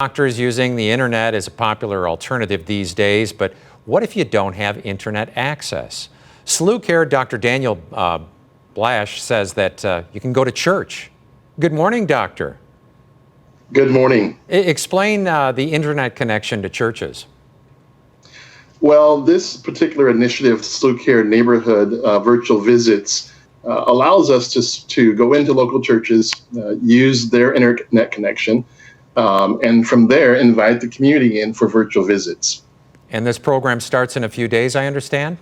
Doctors using the internet is a popular alternative these days, but what if you don't have internet access? SLU Care Dr. Daniel Blash says that you can go to church. Good morning, doctor. Good morning. Explain the internet connection to churches. Well, this particular initiative, SLU Care Neighborhood Virtual Visits, allows us to go into local churches, use their internet connection, and from there invite the community in for virtual visits. And this program starts in a few days, I understand?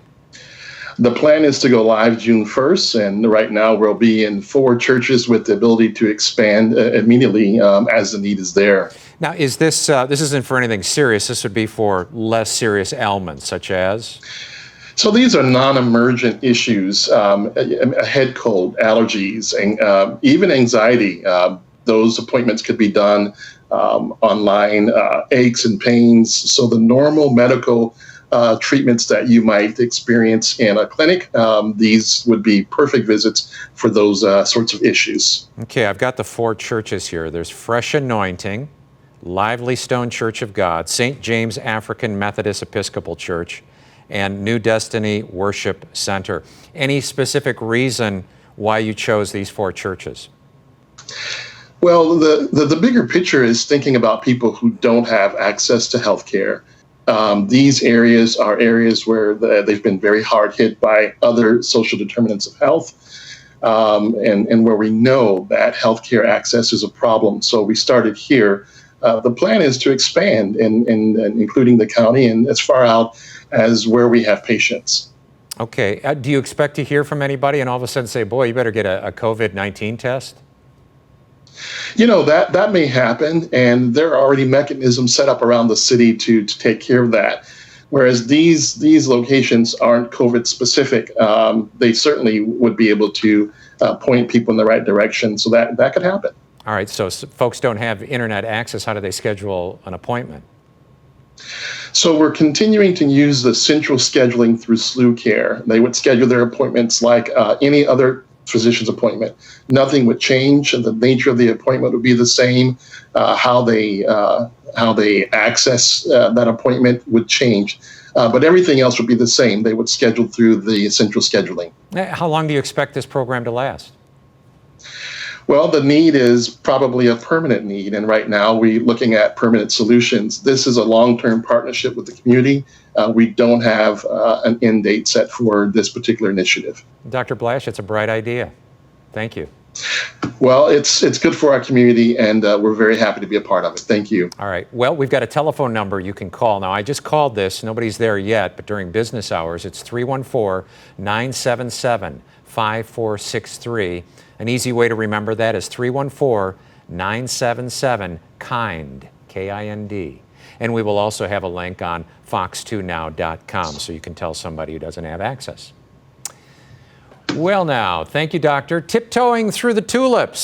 The plan is to go live June 1st, and right now we'll be in 4 churches with the ability to expand immediately as the need is there. Now, is this isn't for anything serious? This would be for less serious ailments, such as? So these are non-emergent issues, a head cold, allergies, and even anxiety. Those appointments could be done online, aches and pains. So the normal medical treatments that you might experience in a clinic, these would be perfect visits for those sorts of issues. Okay, I've got the 4 churches here. There's Fresh Anointing, Lively Stone Church of God, St. James African Methodist Episcopal Church, and New Destiny Worship Center. Any specific reason why you chose these 4 churches? Well, the bigger picture is thinking about people who don't have access to health care. These areas are areas where they've been very hard hit by other social determinants of health, and where we know that healthcare access is a problem. So we started here. The plan is to expand, and including the county and as far out as where we have patients. Okay. Do you expect to hear from anybody and all of a sudden say, boy, you better get a COVID-19 test? You know, that may happen, and there are already mechanisms set up around the city to take care of that. Whereas these locations aren't COVID specific, they certainly would be able to point people in the right direction, so that could happen. All right, so folks don't have internet access. How do they schedule an appointment? So we're continuing to use the central scheduling through SLU Care. They would schedule their appointments like any other physician's appointment. Nothing would change. The nature of the appointment would be the same. How they access that appointment would change. But everything else would be the same. They would schedule through the central scheduling. How long do you expect this program to last? Well, the need is probably a permanent need, and right now we're looking at permanent solutions. This is a long-term partnership with the community. We don't have an end date set for this particular initiative. Dr. Blash, it's a bright idea. Thank you. Well, it's good for our community, and we're very happy to be a part of it. Thank you. All right. Well, we've got a telephone number you can call. Now, I just called this. Nobody's there yet, but during business hours, it's 314-977-5463. An easy way to remember that is 314-977-KIND, K-I-N-D. And we will also have a link on fox2now.com so you can tell somebody who doesn't have access. Well now, thank you, doctor. Tiptoeing through the tulips.